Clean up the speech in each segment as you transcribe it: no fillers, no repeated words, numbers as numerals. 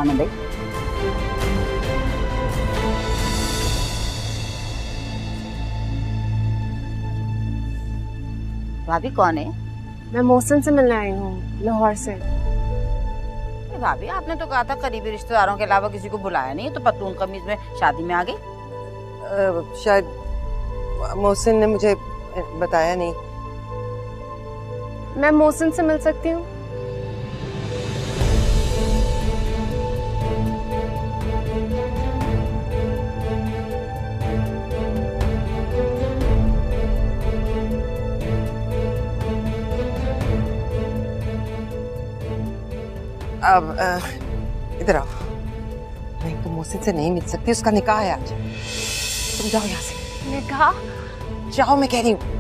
कौन है भाई? भाभी कौन है? मैं मोहसिन से मिलने आई हूँ, लाहौर से। भाभी आपने तो कहा था करीबी रिश्तेदारों के अलावा किसी को बुलाया नहीं, तो पतलून कमीज में शादी में आ गई। शायद मोहसिन ने मुझे बताया नहीं। मैं मोहसिन से मिल सकती हूँ? अब इधर आओ। नहीं, तुम मोहसिन से नहीं मिल सकती, उसका निकाह है आज। तुम जाओ यहाँ से। निकाह? जाओ, मैं कह रही हूँ।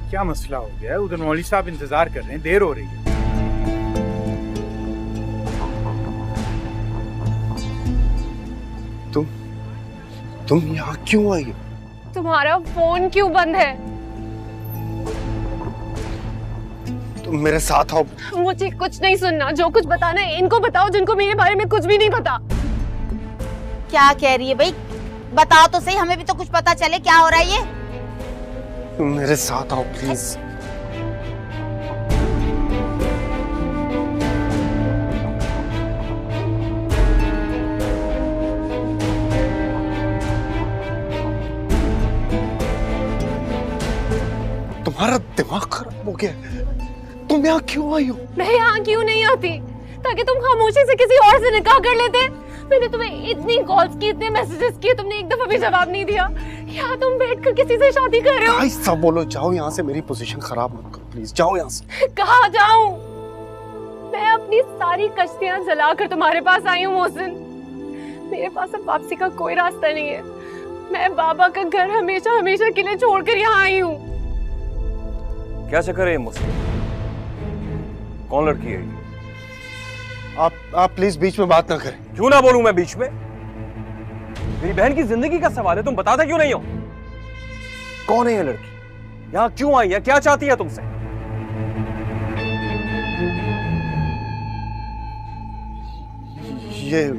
क्या मसला हो गया है? उधर मौलवी साहब इंतजार कर रहे हैं, देर हो रही है। तुम यहाँ क्यों आई हो? तुम्हारा फोन क्यों बंद है? तुम मेरे साथ आओ। मुझे कुछ नहीं सुनना, जो कुछ बताना है इनको बताओ, जिनको मेरे बारे में कुछ भी नहीं पता। क्या कह रही है भाई? बताओ तो सही, हमें भी तो कुछ पता चले क्या हो रहा है ये। तुम मेरे साथ आओ प्लीज। तुम्हारा दिमाग खराब हो गया। तुम यहाँ क्यों आई हो? मैं यहाँ क्यों नहीं आती? ताकि तुम खामोशी से किसी और से निकाह कर लेते। मैंने तुम्हें इतनी कॉल्स की, इतने मैसेजेस किए, तुमने एक दफा भी जवाब नहीं दिया। यहाँ तुम बैठकर किसी से शादी कर रहे हो। ऐसा बोलो, जाओ यहाँ से, मेरी पोजीशन खराब मत करो प्लीज, जाओ यहाँ से। कहाँ जाऊँ? मैं अपनी सारी कश्तियाँ जलाकर तुम्हारे पास आई हूँ मोहसिन। मेरे पास अब वापसी का कोई रास्ता नहीं है। मैं बाबा का घर हमेशा हमेशा के लिए छोड़कर यहाँ आई हूँ। क्या चक्कर है मुझसे? कौन लड़की है ये? आप प्लीज बीच में बात ना करें। क्यों ना बोलूं मैं बीच में? मेरी बहन की जिंदगी का सवाल है, तुम बताते क्यों नहीं हो? कौन है ये लड़की? यहाँ क्यों आई है? क्या चाहती है तुमसे? ये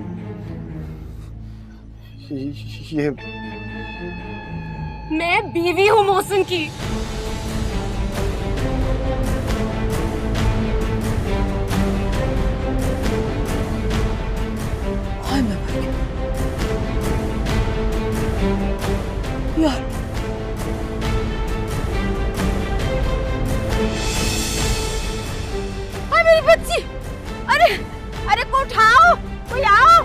मैं बीवी हूँ मोहसिन की। यार मेरी बच्ची, अरे अरे को उठाओ, कोई आओ।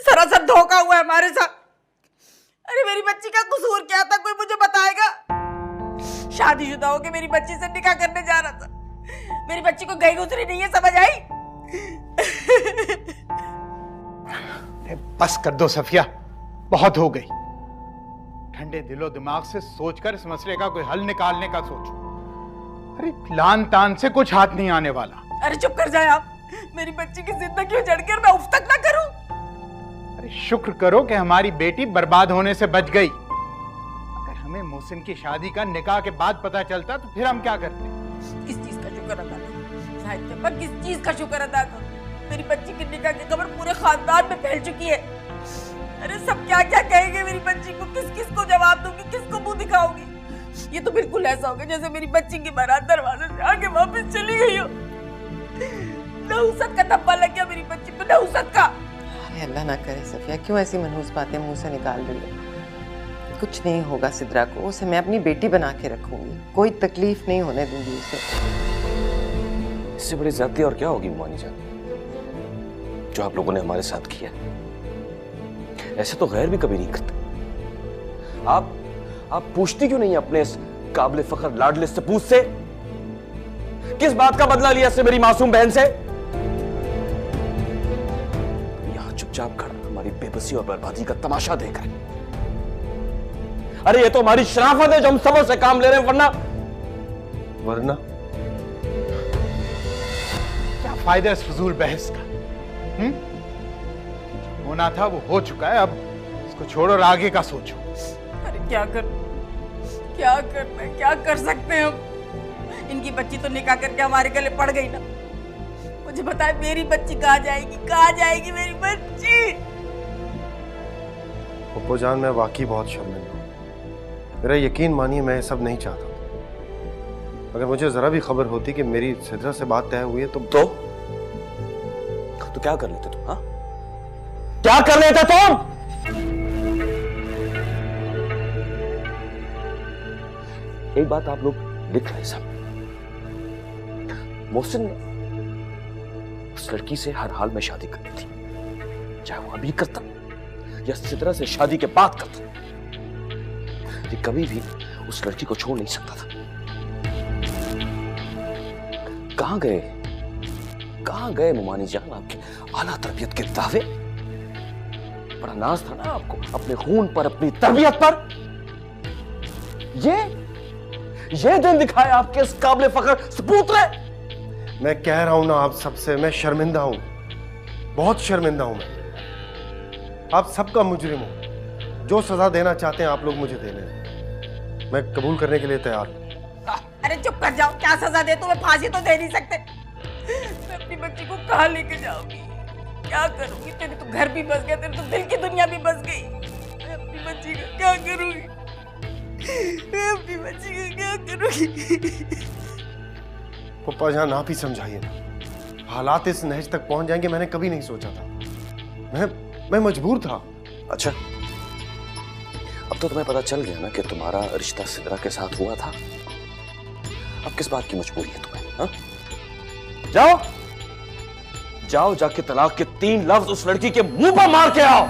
सरासर धोखा हुआ है हमारे साथ। अरे मेरी बच्ची का कसूर क्या था, कोई मुझे बताएगा? शादीशुदा होके मेरी बच्ची से निकाह करने जा रहा था। मेरी बच्ची को गई गुजरी नहीं है, समझ आई? बस कर दो सफिया, बहुत हो गई। ठंडे दिलो दिमाग से सोचकर इस मसले का कोई हल निकालने का सोचो। अरे लान तान से कुछ हाथ नहीं आने वाला। अरे चुप कर जाए आप। मेरी बच्ची की जिंदगी उजड़कर मैं उफ तक ना करूं। अरे शुक्र करो कि हमारी बेटी बर्बाद होने से बच गई। अगर हमें मोहसिन की शादी का निकाह के बाद पता चलता तो फिर हम क्या करते? किस चीज का शुक्र अदा करूं? साहित्य पर किस चीज का शुक्र अदा करूं? मेरी बच्ची की निकाह की खबर पूरे खानदान में फैल चुकी है। अरे सब क्या क्या कहेंगे मेरी बच्ची को, किस किस को जवाब दूंगी, किसको मुंह दिखाऊंगी? ये तो बिल्कुल ऐसा होगा जैसे मेरी बच्ची की बारात दरवाजे से आके वापस चली गई हो। नहुसत का धब्बा लग गया मेरी बच्ची पे, नहुसत का। अरे अल्लाह ना करे सफिया, क्यों ऐसी मनहूस बातें मुंह से निकाल रही है? कुछ नहीं होगा सिद्रा को, उसे मैं अपनी बेटी बना के रखूंगी, कोई तकलीफ नहीं होने दूंगी उसे। इससे बड़ी ज्यादती और क्या होगी मुमानी जान, जो आप लोगों ने हमारे साथ किया? ऐसे तो गैर भी कभी नहीं करते। आप पूछती क्यों नहीं अपने इस काबिल फख्र लाडले सपूत से? किस बात का बदला लिया इससे मेरी मासूम बहन से? यहां चुपचाप खड़ा हमारी बेबसी और बर्बादी का तमाशा देख रहे। अरे ये तो हमारी शराफत है जो हम सबों से काम ले रहे हैं, वरना क्या फायदा इस फजूल बहस का? होना था वो हो चुका है, अब इसको छोड़ो और आगे का सोचो। अरे क्या करना है, क्या कर सकते हैं हम? इनकी बच्ची तो निकाह करके हमारे गले पड़ गई ना। मुझे बताए मेरी बच्ची कहाँ जाएगी मेरी बच्ची? पप्पू जान, मैं वाकई बहुत शर्मिंदा हूँ। मेरा यकीन मानिए, मैं ये सब नहीं चाहता। अगर मुझे जरा भी खबर होती कि मेरी सिद्रा से बात तय हुई है तो क्या कर लेते तुम? हाँ, क्या कर लेते तुम? एक बात आप लोग लिख रहे सब, मोहसिन ने उस लड़की से हर हाल में शादी करनी थी, चाहे वो अभी करता या सिद्रा से शादी के बाद करता। ये कभी भी उस लड़की को छोड़ नहीं सकता था। कहां गए मुमानी जान आपके आला तरबियत के दावे? बड़ा नाज था ना आपको अपने खून पर, अपनी तरबियत पर। ये दिन दिखाए आपके इस काबिल फख्र सपूत ने। मैं कह रहा हूं ना आप सबसे, मैं शर्मिंदा हूं, बहुत शर्मिंदा हूं। मैं आप सबका मुजरिम हूं। जो सजा देना चाहते हैं आप लोग मुझे देने, मैं कबूल करने के लिए तैयार हूं। अरे चुप कर जाओ, क्या सजा दे? तुम्हें फांसी तो दे नहीं सकते। मैं अपनी बच्ची को कहाँ लेके जाऊंगी, क्या करूंगी? तेरे तो घर भी बस गया, तेरे तो दिल की दुनिया भी बस गई। मैं अपनी बच्ची का क्या करूंगी? पप्पा जान, आप ही समझाइए ना। हालात इस नहज तक पहुंच जाएंगे मैंने कभी नहीं सोचा था। मैं मजबूर था। अच्छा, अब तो तुम्हें पता चल गया ना कि तुम्हारा रिश्ता सिद्रा के साथ हुआ था। अब किस बात की मजबूरी है तुम्हें? हा? जाओ जाके तलाक के 3 लफ्ज उस लड़की के मुंह पर मार के आओ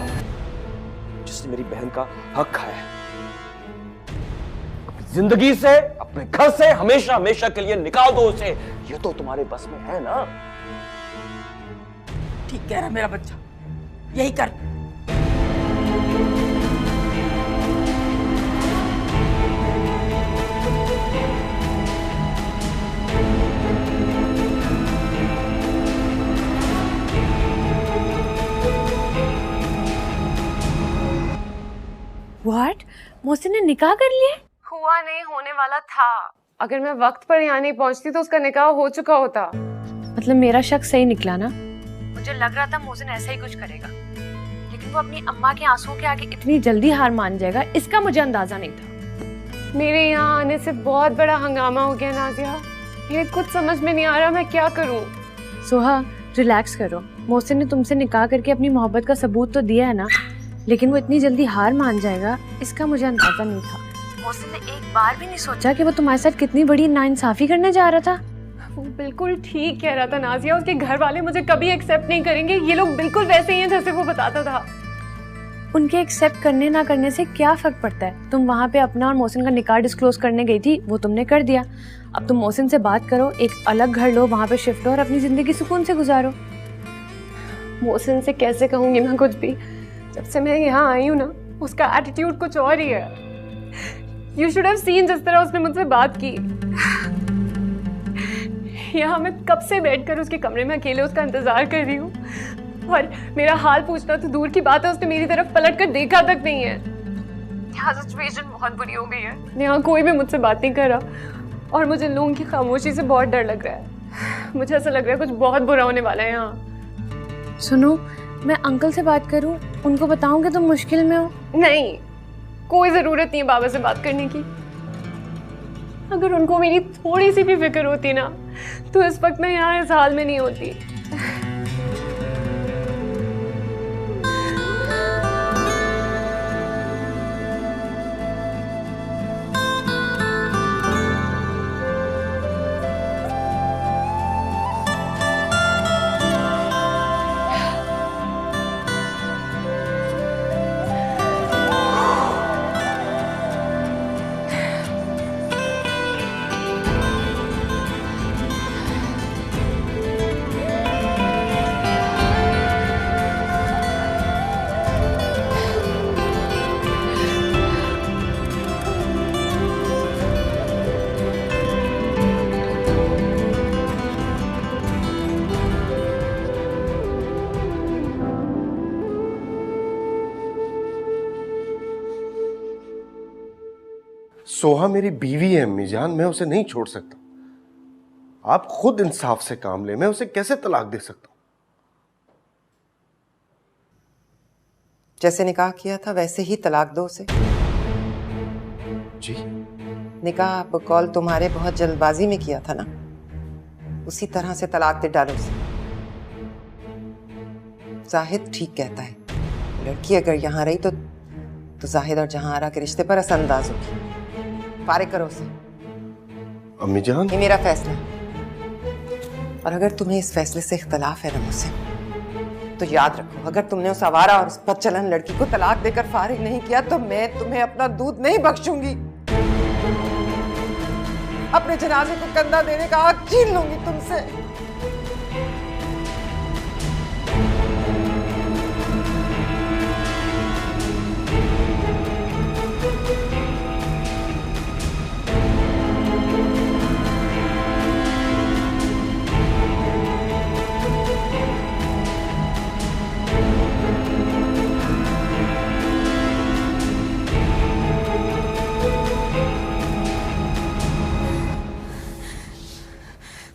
जिसने मेरी बहन का हक खाया है। अपनी जिंदगी से, अपने घर से हमेशा हमेशा के लिए निकाल दो उसे। ये तो तुम्हारे बस में है ना? ठीक कह रहा मेरा बच्चा, यही कर। व्हाट? मोहसिन ने निकाह कर लिया? हुआ नहीं, होने वाला था। अगर मैं वक्त पर यहाँ नहीं पहुंचती तो उसका निकाह हो चुका होता। मतलब मेरा शक सही निकला ना? मुझे लग रहा था मोहसिन ऐसा ही कुछ करेगा, लेकिन वो अपनी अम्मा के आंसुओं के आगे इतनी जल्दी हार मान जाएगा, इसका मुझे अंदाजा नहीं था। मेरे यहाँ आने से बहुत बड़ा हंगामा हो गया नाजिया। ये कुछ समझ में नहीं आ रहा मैं क्या करूँ। सोहा, रिलैक्स करो। मोहसिन ने तुमसे निकाह करके अपनी मोहब्बत का सबूत तो दिया है ना, लेकिन वो इतनी जल्दी हार मान जाएगा इसका मुझे अंदाजा नहीं था। मोहसिन ने एक बार भी नहीं सोचा कि वो तुम्हारे साथ कितनी बड़ी नाइंसाफी करने जा रहा था। वो बिल्कुल ठीक कह रहा था नाजिया, उसके घर वाले मुझे कभी एक्सेप्ट नहीं करेंगे। ये लोग बिल्कुल वैसे ही हैं जैसे वो बताता था। उनके एक्सेप्ट करने ना करने से क्या फर्क पड़ता है? तुम वहाँ पे अपना और मोहसिन का निकाह डिस्क्लोज करने गई थी, वो तुमने कर दिया। अब तुम मोहसिन से बात करो, एक अलग घर लो, वहाँ पे शिफ्ट हो और अपनी जिंदगी सुकून से गुजारो। मोहसिन से कैसे कहूँगी मैं कुछ भी? जब से मैं यहाँ आई हूँ ना, उसका एटीट्यूड कुछ और ही है। You should have seen जिस तरह उसने मुझसे बात की। यहाँ मैं कब से बैठकर उसके कमरे में अकेले उसका इंतजार कर रही हूँ, और मेरा हाल पूछना तो दूर की बात है, उसने मेरी तरफ पलट कर देखा तक नहीं है। यहाँ सिचुएशन बहुत बुरी हो गई है। यहाँ कोई भी मुझसे बात नहीं कर रहा और मुझे लोगों की खामोशी से बहुत डर लग रहा है। मुझे ऐसा लग रहा है कुछ बहुत बुरा होने वाला है यहाँ। सुनो, मैं अंकल से बात करूं, उनको बताऊं कि तुम मुश्किल में हो? नहीं, कोई जरूरत नहीं है बाबा से बात करने की। अगर उनको मेरी थोड़ी सी भी फिक्र होती ना, तो इस वक्त मैं यहाँ इस हाल में नहीं होती। सोहा मेरी बीवी है अम्मी जान, मैं उसे नहीं छोड़ सकता। आप खुद इंसाफ से काम ले, मैं उसे कैसे तलाक दे सकता हूं? जैसे निकाह किया था वैसे ही तलाक दो उसे। जी निकाह बकौल तुम्हारे बहुत जल्दबाजी में किया था ना, उसी तरह से तलाक दे डालो उसे। जाहिद ठीक कहता है, लड़की अगर यहाँ रही तो जाहिद और जहांआरा के रिश्ते पर असरअंदाज होगी। फारिग करो उसे। अम्मी जान, ये मेरा फैसला है, और अगर तुम्हें इस फैसले से इख्तलाफ है ना मुझसे, तो याद रखो, अगर तुमने उस आवारा और उस बदचलन लड़की को तलाक देकर फारिग नहीं किया तो मैं तुम्हें अपना दूध नहीं बख्शूंगी। अपने जनाजे को कंधा देने का हक छीन लूंगी तुमसे।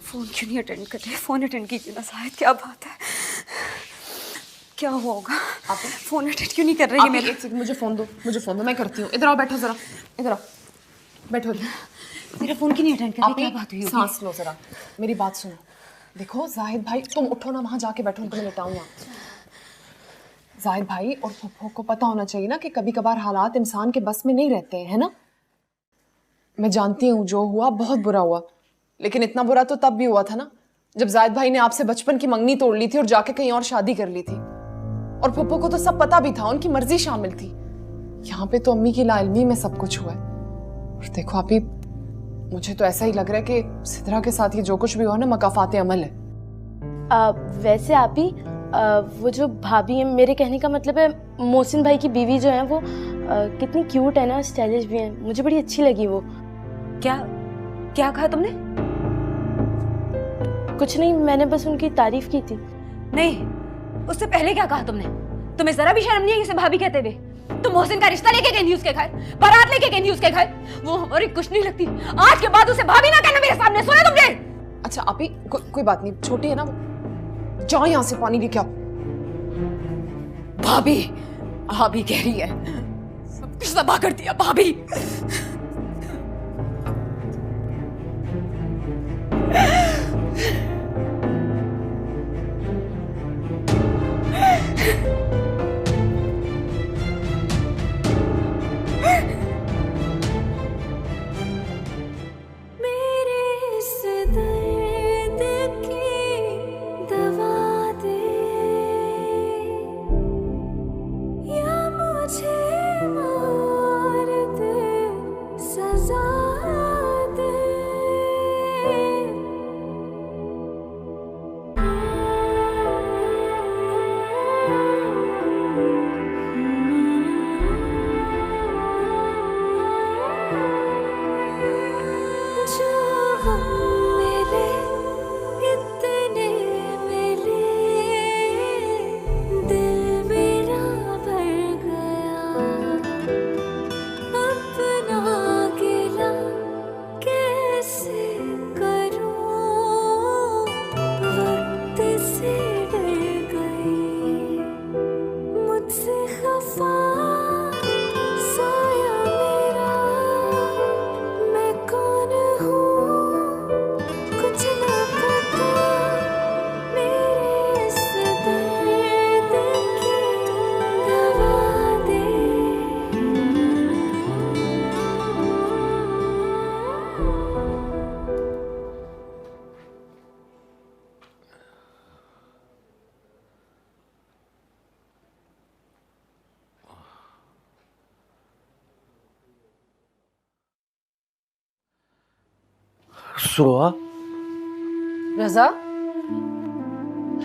फोन क्यों नहीं अटेंड कर रहे? फोन अटेंड कीजिए ना शायद। क्या बात है, क्या हुआ होगा? आप फोन अटेंड क्यों नहीं कर रही है मेरे? एक सेकंड, मुझे फोन दो, मैं करती हूँ। इधर आओ, बैठो जरा, इधर आओ, बैठो। मेरा फोन क्यों नहीं अटेंड कर रही? क्या बात हुई होगी? सांस लो जरा, मेरी बात सुनो। देखो जाहिद भाई, तुम उठो ना, वहां जाके बैठो, मैं लेटाऊँ यहाँ। जाहिद भाई और फुफ्फो को पता होना चाहिए ना कि कभी कभार हालात इंसान के बस में नहीं रहते हैं, है ना? मैं जानती हूँ जो हुआ बहुत बुरा हुआ, लेकिन इतना बुरा तो तब भी हुआ था ना जब जाहिद भाई ने आपसे बचपन की मंगनी तोड़ ली थी और जाके कहीं और शादी कर ली थी। और फुफ्फो को तो सब पता भी था, उनकी मर्जी शामिल थी। यहाँ पे तो अम्मी की लाइल्मी में सब कुछ हुआ है। और देखो आप ही, मुझे तो ऐसा ही लग रहा है कि सिद्रा के साथ ये जो कुछ भी हुआ ना, मकाफाते अमल है। वैसे आप ही, वो जो भाभी है, मेरे कहने का मतलब है मोहसिन भाई की बीवी जो है वो कितनी क्यूट है ना, स्टाइलिश भी है, मुझे बड़ी अच्छी लगी वो। क्या क्या कहा तुमने? कुछ नहीं, मैंने बस उनकी तारीफ की थी। नहीं, उससे पहले क्या कहा तुमने? तुम्हें जरा भी शर्म नहीं है इसे भाभी कहते हुए? तुम मोहसिन का रिश्ता लेके गई थी उसके घर, बारात लेके गई थी उसके घर, वो हमारी कुछ नहीं लगती। आज के बाद उसे भाभी ना कहना मेरे सामने, सुना तुमने? अच्छा आप ही, कोई बात नहीं, छोटी है ना वो। जाओ यहाँ से, पानी लेके आओ। भाभी भाभी कह रही है, सब कुछ तबाह कर दिया भाभी। मुझसे खफा साया मेरा, मैं कौन हूँ कुछ ना पता, मेरे इस दर्द की दवा दे। सुहा, रजा,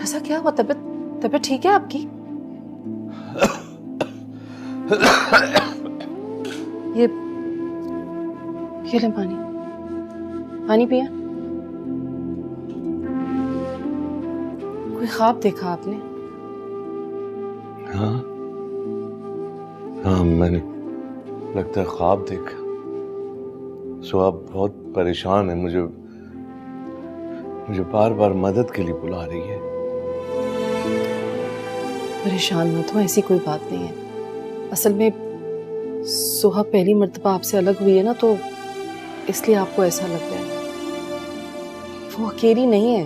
रजा क्या हुआ? तबीयत तबीयत ठीक है आपकी? ये ले पानी, पानी पिया। कोई ख्वाब देखा आपने? हाँ हाँ, मैंने लगता है ख्वाब देखा। सुहा बहुत परेशान है, मुझे बार बार मदद के लिए बुला रही है। परेशान मत हो, ऐसी कोई बात नहीं है। असल में सुहा पहली मर्तबा आपसे अलग हुई है ना, तो इसलिए आपको ऐसा लग रहा है। वो अकेली नहीं है,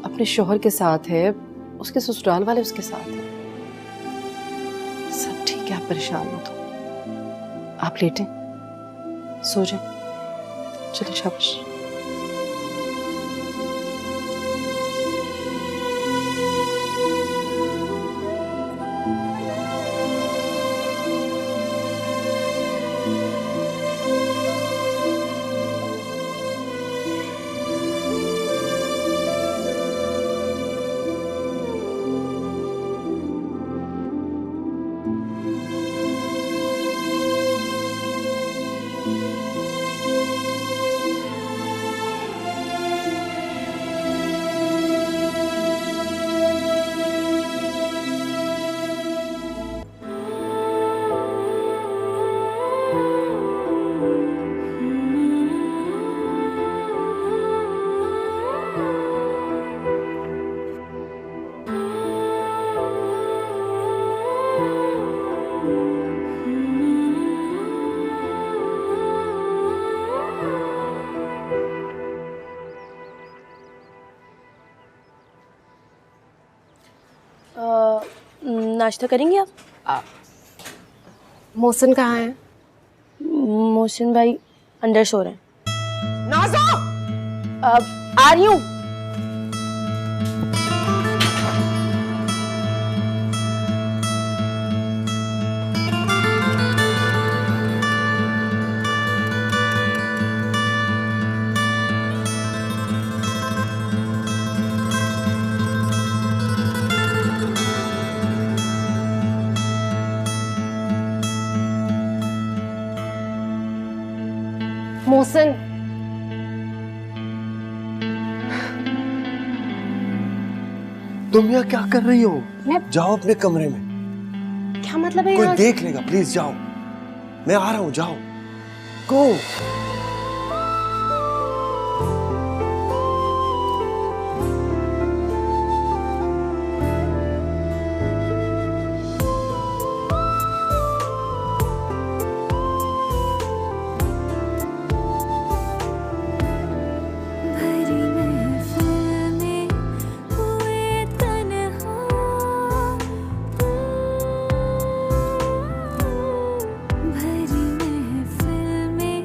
अपने शौहर के साथ है, उसके ससुराल वाले उसके साथ हैं। सब ठीक है, आप परेशान मत हो। आप लेटें, सो जाएं। चलिए, शाबाश। नाश्ता करेंगे आप? मोहसिन कहाँ है? मोहसिन भाई अंदर सो रहे हैं। नाज़ो! आ रही हूँ। मोहसिन, तुम यहाँ क्या कर रही हो? मैं- जाओ अपने कमरे में, क्या मतलब है कोई यहाँ? देख लेगा। प्लीज जाओ, मैं आ रहा हूँ, जाओ। गो। भरी महफिल में हुए तन्हा, भरी महफिल में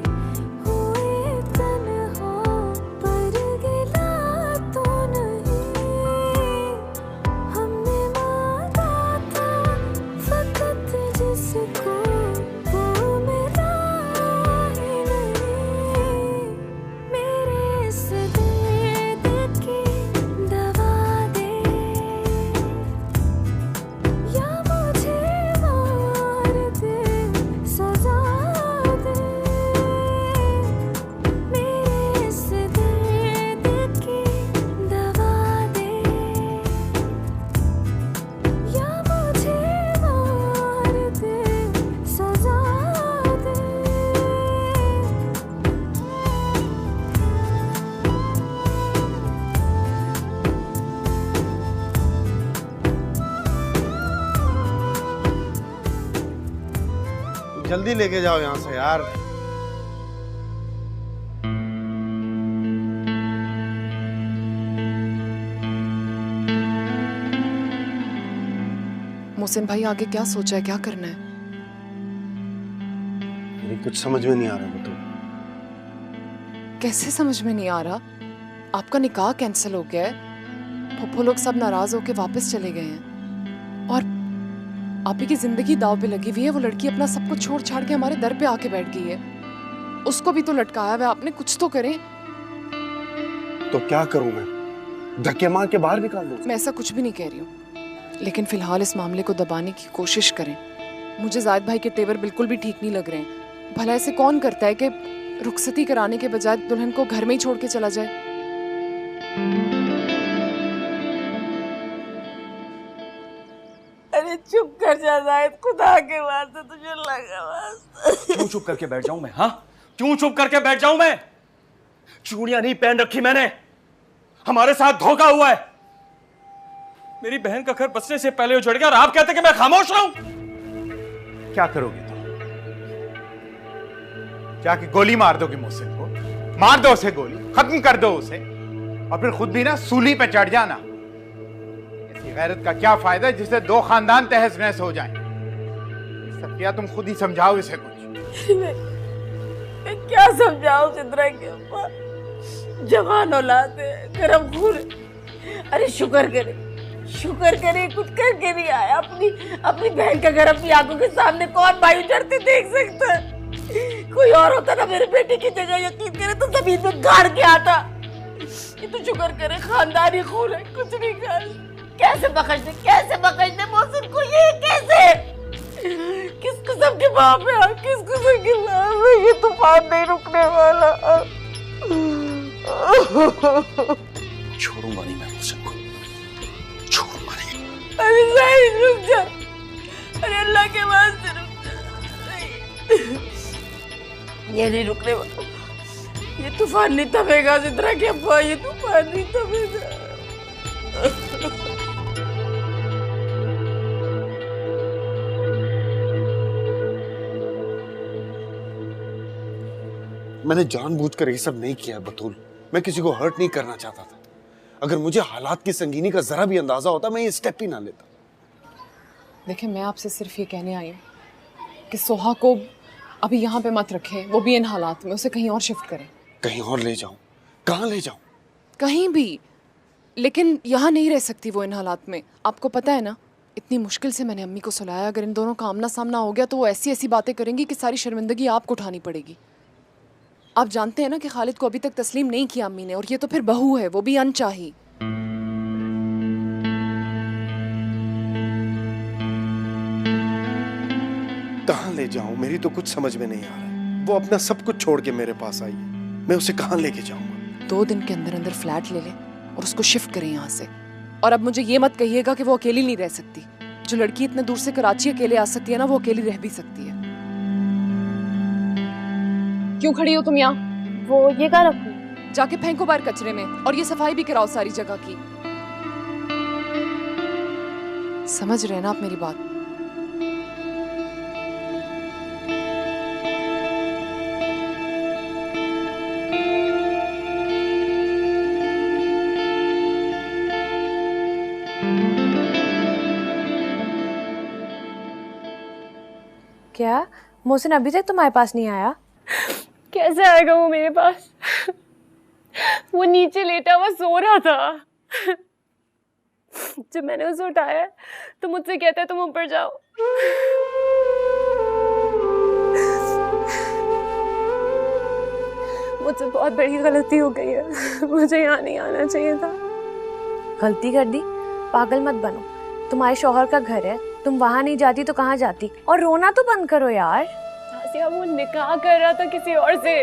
जल्दी लेके जाओ यहाँ से यार। मोहसिन भाई आगे क्या सोचा है, क्या करना है? मुझे कुछ समझ में नहीं आ रहा बतू। कैसे समझ में नहीं आ रहा? आपका निकाह कैंसिल हो गया है, फुफ्फो लोग सब नाराज होके वापस चले गए हैं और आप ही की जिंदगी दाव पे लगी हुई है। वो लड़की अपना सब कुछ छोड़ छाड़ के हमारे दर पे आके बैठ गई है। उसको भी तो लटकाया हुआ है आपने, कुछ तो करें। तो क्या करूं मैं? धक्के मार के बाहर निकाल दूं? मैं ऐसा कुछ भी नहीं कह रही हूँ, लेकिन फिलहाल इस मामले को दबाने की कोशिश करें। मुझे जाहिद भाई के तेवर बिल्कुल भी ठीक नहीं लग रहे हैं। भला ऐसे कौन करता है कि रुखसती कराने के बजाय दुल्हन को घर में ही छोड़ के चला जाए? अरे चुप कर जा जाहिद, खुदा के वास्ते तुझे लगा वास्ते। क्यों चुप करके बैठ जाऊं मैं? हाँ, क्यों चुप करके बैठ जाऊं मैं? चूड़ियां नहीं पहन रखी मैंने, हमारे साथ धोखा हुआ है। मेरी बहन का घर बसने से पहले उजड़ गया और आप कहते कि मैं खामोश रहूं? क्या करोगे तुम? जाके गोली मार दोगे मोहसिन को? मार दो उसे गोली, खत्म कर दो उसे और फिर खुद भी ना सूली पे चढ़ जाना। ऐसी गैरत का क्या फायदा है जिससे दो खानदान तहस नहस हो जाएं? सफिया तुम खुद ही समझाओ इसे कुछ। मैं क्या समझाऊं सिद्रा के अब्बा? जवान औलाद है, गरम खून है। अरे शुक्र करे कुछ करके नहीं आया। अपनी बहन का घर अपनी आंखों के सामने कौन भाई उजड़ते देख सकता है? कोई और होता ना मेरे बेटे की जगह यकीन करे तो जमीन में गाड़ के आता। ये तो शुक्र करे खानदानी खून है, कुछ नहीं कर। कैसे बख्श दे मोहसिन को? ये कैसे? किस किस्म के बाप है, किस किस्म की लाल है? ये तूफान नहीं रुकने वाला। छोड़ूंगा नहीं मैं मोहसिन को, छोड़ूंगा नहीं। अरे जाहिद रुक जा, अरे अल्लाह के वास्ते रुक जा। ये नहीं रुकने वाला, ये तूफान नहीं थमेगा सिद्रा के अब्बा, ये तूफान नहीं थमेगा। मैंने जानबूझकर ये सब नहीं किया बतूल। मैं किसी को हर्ट नहीं करना चाहता था। अगर मुझे हालात की संगीनी का जरा भी अंदाजा होता मैं ये स्टेप ही ना लेता। देखिए, मैं आपसे सिर्फ ये कहने आई हूँ कि सोहा को अभी यहाँ पे मत रखें, वो भी इन हालात में। उसे कहीं और शिफ्ट करें। कहीं और ले जाऊं? कहाँ ले जाऊं? कहीं भी, लेकिन यहाँ नहीं रह सकती वो इन हालात में। आपको पता है ना, इतनी मुश्किल से मैंने अम्मी को सुलाया। अगर इन दोनों का आमना सामना हो गया तो वो ऐसी ऐसी बातें करेंगी कि सारी शर्मिंदगी आपको उठानी पड़ेगी। आप जानते हैं ना कि खालिद को अभी तक तस्लीम नहीं किया अम्मी ने, और ये तो फिर बहू है, वो भी अनचाही। कहाँ ले जाऊं? मेरी तो कुछ समझ में नहीं आ रहा है। वो अपना सब कुछ छोड़ के मेरे पास आई है, मैं उसे कहाँ लेके जाऊंगा? 2 दिन के अंदर अंदर फ्लैट ले लें और उसको शिफ्ट करें यहाँ से। और अब मुझे ये मत कहिएगा कि वो अकेली नहीं रह सकती। जो लड़की इतने दूर से कराची अकेले आ सकती है ना, वो अकेली रह भी सकती है। क्यों खड़ी हो तुम यहाँ? वो ये कहाँ रखूं? जाके फेंको बाहर कचरे में, और ये सफाई भी कराओ सारी जगह की। समझ रहे हैं ना आप मेरी बात? क्या मोहसिन अभी तक तुम्हारे पास नहीं आया? कैसे आएगा वो मेरे पास? वो नीचे लेटा हुआ सो रहा था। जब मैंने उसे उठाया तो मुझसे कहता है तुम ऊपर जाओ। मुझसे बहुत बड़ी गलती हो गई है, मुझे यहाँ नहीं आना चाहिए था। गलती कर दी? पागल मत बनो, तुम्हारे शौहर का घर है, तुम वहां नहीं जाती तो कहाँ जाती? और रोना तो बंद करो यार। आसिया, वो निकाह कर रहा था किसी और से।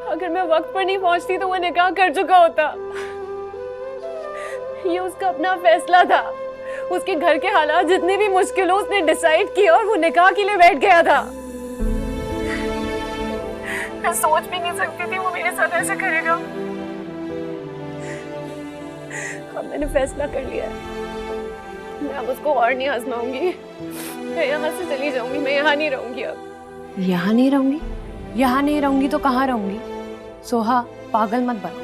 अगर मैं वक्त पर नहीं पहुंचती तो वो निकाह कर चुका होता। ये उसका अपना फैसला था। उसके घर के हालात जितने भी मुश्किल हो उसने डिसाइड किया और वो निकाह के लिए बैठ गया था। मैं सोच भी नहीं सकती थी वो मेरे साथ ऐसा करेगा। अब मैंने फैसला कर लिया है। मैं अब उसको और नहीं आजमाऊंगी। मैं यहाँ से चली जाऊंगी, मैं यहाँ नहीं रहूंगी अब। यहाँ नहीं रहूंगी? यहाँ नहीं रहूंगी तो कहाँ रहूंगी? सोहा, पागल मत बनो।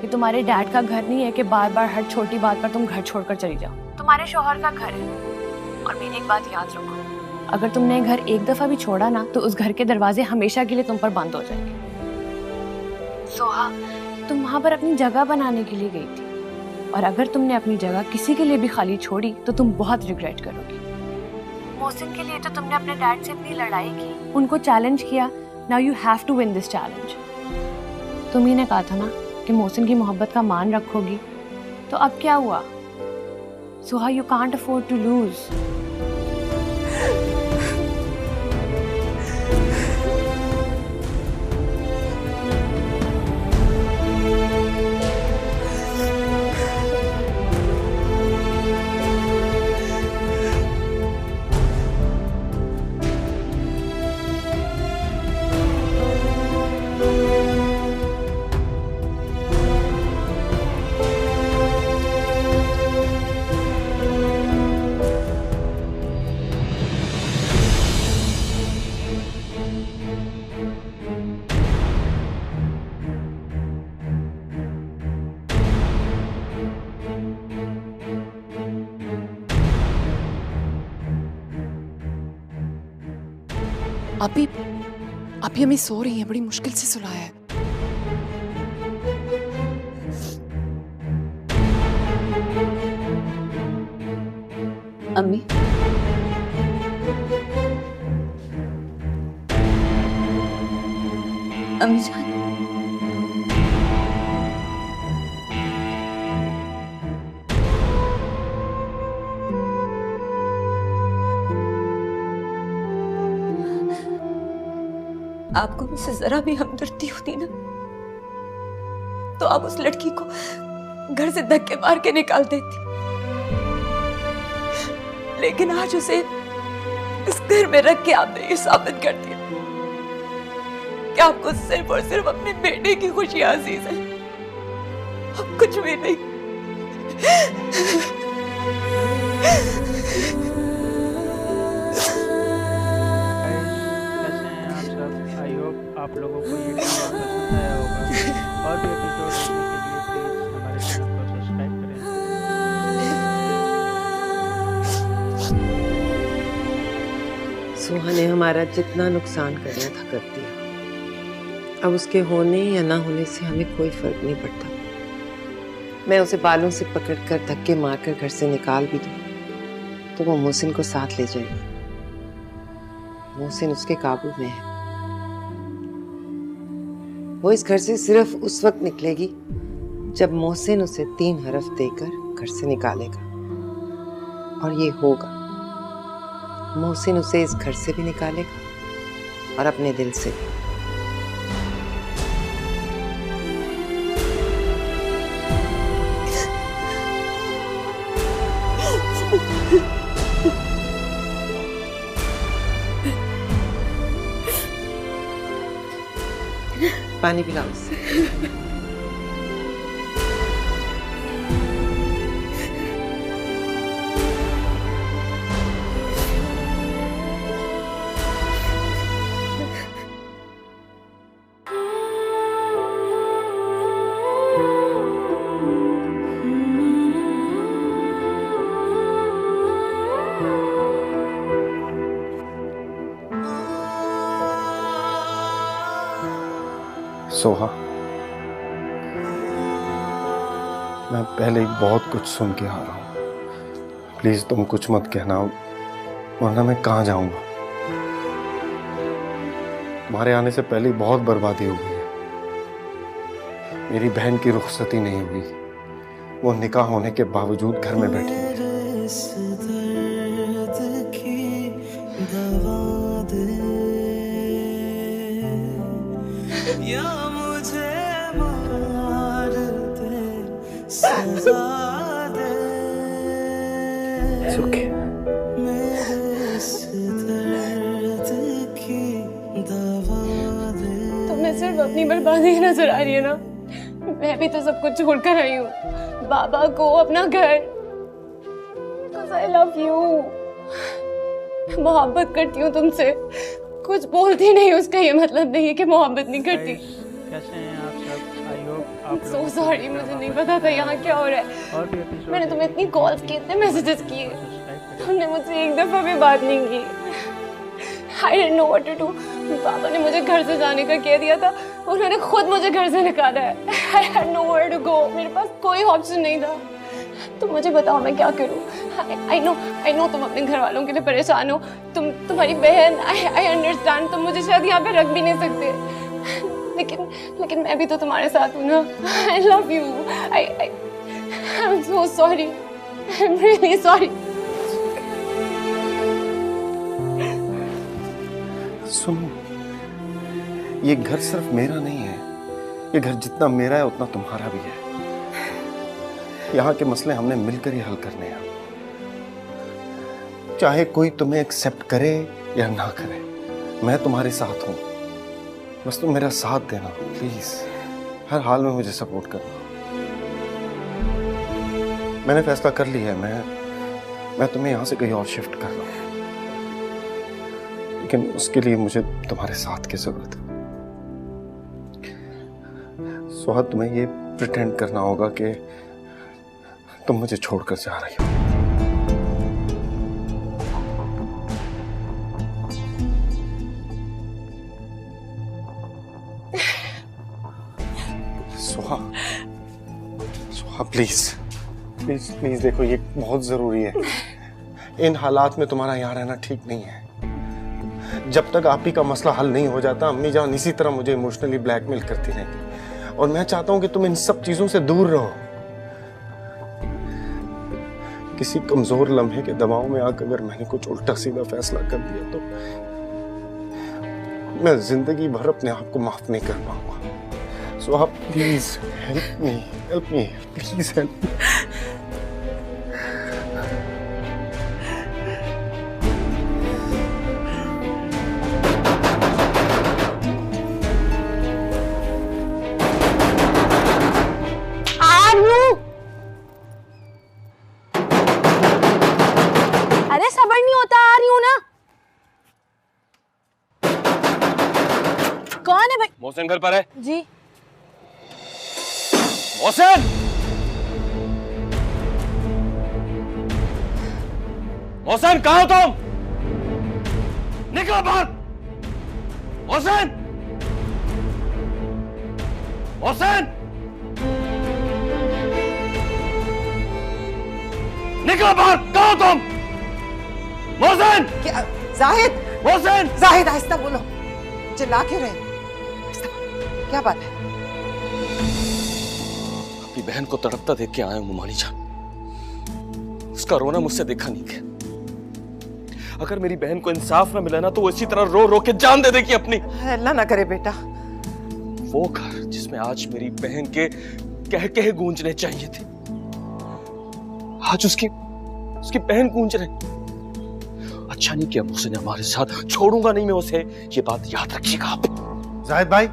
ये तुम्हारे डैड का घर नहीं है कि बार बार हर छोटी बात पर तुम घर छोड़कर चली जाओ। तुम्हारे शौहर का घर है। और मेरी एक बात याद रखो, अगर तुमने घर एक दफा भी छोड़ा ना तो उस घर के दरवाजे हमेशा के लिए तुम पर बंद हो जाएंगे। सोहा, तुम वहां पर अपनी जगह बनाने के लिए गई थी, और अगर तुमने अपनी जगह किसी के लिए भी खाली छोड़ी तो तुम बहुत रिग्रेट करोगी। मोहसिन के लिए तो तुमने अपने डैड से अपनी लड़ाई की, उनको चैलेंज किया। Now you have to win this challenge. तुम ही ने कहा था ना कि मोहसिन की मोहब्बत का मान रखोगी, तो अब क्या हुआ? Soha, you can't afford to lose. अभी हमें सो रही है, बड़ी मुश्किल से सुलाया है। अम्मी, अम्मी जान, आपको मुझसे जरा भी हमदर्दी होती ना तो आप उस लड़की को घर से धक्के मार के निकाल देती, लेकिन आज उसे इस घर में रख के आपने ये साबित कर दिया कि आपको सिर्फ और सिर्फ अपने बेटे की खुशी अजीज है, अब कुछ भी नहीं। आप लोगों को ये वीडियो पसंद आया होगा और भी एपिसोड देखने के लिए प्लीज हमारे चैनल को सब्सक्राइब करें। सोहा ने हमारा जितना नुकसान करना था कर दिया। अब उसके होने या ना होने से हमें कोई फर्क नहीं पड़ता। मैं उसे बालों से पकड़कर धक्के मारकर घर से निकाल भी दूं तो वो मोहसिन को साथ ले जाएगी। मोहसिन उसके काबू में है। वो इस घर से सिर्फ उस वक्त निकलेगी जब मोहसिन उसे 3 हरफ देकर घर से निकालेगा, और ये होगा। मोहसिन उसे इस घर से भी निकालेगा और अपने दिल से भी। पानी पिलाओ उसे। सोहा, मैं पहले ही बहुत कुछ सुन के आ रहा हूँ। प्लीज तुम कुछ मत कहना, वरना मैं कहाँ जाऊंगा। तुम्हारे आने से पहले ही बहुत बर्बादी हो गई है। मेरी बहन की रुखसती नहीं हुई, वो निकाह होने के बावजूद घर में बैठी है। तुम्हें सिर्फ अपनी बर्बादी नजर आ रही है ना? मैं भी तो सब कुछ छोड़कर आई हूँ, बाबा को, अपना घर। Because I love you. मोहब्बत करती हूँ तुमसे, कुछ बोलती नहीं उसका ये मतलब नहीं है कि मोहब्बत नहीं करती। कैसे हैं आप सब? आई होप आप सो सॉरी, मुझे नहीं पता था यहाँ क्या हो रहा है। और भी एपिसोड मैंने तुम्हें इतनी कॉल्स की, इतने मैसेजेस किए, तुमने मुझसे एक दफा भी बात नहीं की। I didn't know what to do। पापा ने मुझे घर से जाने का कह दिया था, उन्होंने खुद मुझे घर से निकाला है। I had nowhere to go। मेरे पास कोई ऑप्शन नहीं था। तुम मुझे बताओ मैं क्या करूं? I know तुम अपने घर वालों के लिए परेशान हो, तुम्हारी बहन, I understand, तुम मुझे शायद यहाँ पे रख भी नहीं सकते, लेकिन मैं भी तो तुम्हारे साथ हूँ ना। I love you। I'm so sorry। I'm really sorry। सुनो, ये घर सिर्फ मेरा नहीं है, ये घर जितना मेरा है उतना तुम्हारा भी है। यहाँ के मसले हमने मिलकर ही हल करने हैं। चाहे कोई तुम्हें एक्सेप्ट करे या ना करे, मैं तुम्हारे साथ हूं। बस तुम मेरा साथ देना प्लीज, हर हाल में मुझे सपोर्ट करना। मैंने फैसला कर लिया है, मैं तुम्हें यहां से कहीं और शिफ्ट कर रहा हूं, लेकिन उसके लिए मुझे तुम्हारे साथ की जरूरत है। सुहाग, तुम्हें ये प्रिटेंड करना होगा कि तुम मुझे छोड़कर जा रही हो। सुहा प्लीज प्लीज प्लीज देखो, ये बहुत जरूरी है। इन हालात में तुम्हारा यहाँ रहना ठीक नहीं है। जब तक आप ही का मसला हल नहीं हो जाता, अम्मी जान इसी तरह मुझे इमोशनली ब्लैकमेल करती रहती, और मैं चाहता हूं कि तुम इन सब चीजों से दूर रहो। किसी कमजोर लम्हे के दबाव में आकर अगर मैंने कुछ उल्टा सीधा फैसला कर दिया तो मैं जिंदगी भर अपने आप को माफ नहीं कर पाऊंगा। सो आप please help me please help me. अरे सबर नहीं होता, आ रही हूँ ना। कौन है भाई? मोहसिन घर पर है जी। मोहसिन! मोहसिन कहाँ हो तुम? निकलो बाहर! मोहसिन! मोहसिन! निकलो बाहर! कहाँ हो तुम? मोहसिन! क्या जाहिद? मोहसिन! जाहिद आहिस्ता बोलो, चिल्ला क्यों रहे? आहिस्ता बोलो, क्या बात है? अपनी बहन को तड़पता देख के आया हूं मुमानी जान। उसका रोना मुझसे देखा नहीं गया। अगर मेरी बहन को इंसाफ ना मिला ना तो वो इसी तरह रो रो के जान दे देगी अपनी। अल्लाह ना करे बेटा। वो घर जिसमें आज मेरी बहन के कह कह गूंजने चाहिए थे, आज उसकी बहन गूंज रहे। अच्छा नहीं किया मुझसे ने हमारे साथ, छोड़ूंगा नहीं मैं उसे, ये बात याद रखिएगा आप। जाहिद भाई,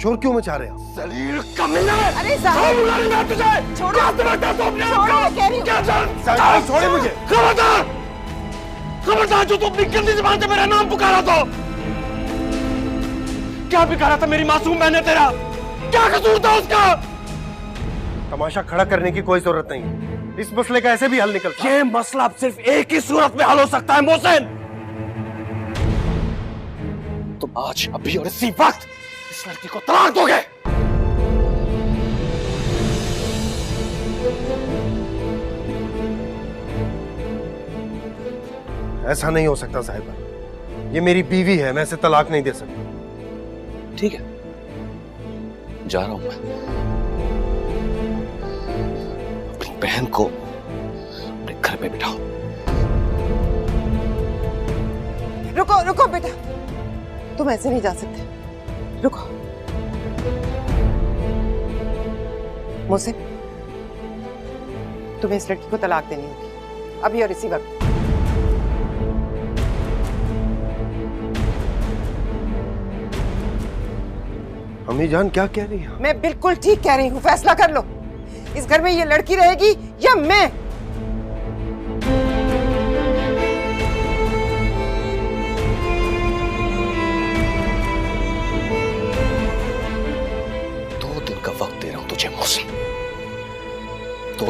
शोर क्यों मचा रहे हो? जलील कमीना! अरे जाहिद, मैं तुझे छोड़ो, क्या समझता है तू अपने आप छोड़ो, को? मैं कह रही हूँ। क्या जान? जाहिद भाई, छोड़े मुझे। खबरदार जो तू अपनी गंदी जुबान से मेरा नाम पुकारा तो। क्या पुकारा था मेरी मासूम बहन ने तेरा? क्या कसूर था उसका? तमाशा खड़ा करने की कोई जरूरत नहीं है, इस मसले का ऐसे भी हल निकलता है। ये मसला अब सिर्फ एक ही सूरत में हल हो सकता है मोहसिन। तुम आज अभी और इसी वक्त इस लड़की को तलाक दोगे। ऐसा नहीं हो सकता जाहिद भाई, ये मेरी बीवी है, मैं इसे तलाक नहीं दे सकता। ठीक है, जा रहा हूं मैं। अपनी बहन को अपने घर पे बिठाओ। रुको रुको बेटा, तुम ऐसे नहीं जा सकते, रुको। मोहसिन, तुम्हें इस लड़की को तलाक देनी होगी, अभी और इसी वक्त। अम्मी जान क्या कह रही है? मैं बिल्कुल ठीक कह रही हूँ, फैसला कर लो, इस घर में ये लड़की रहेगी या मैं?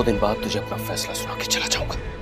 दिन बाद तुझे अपना फैसला सुना के चला जाऊंगा।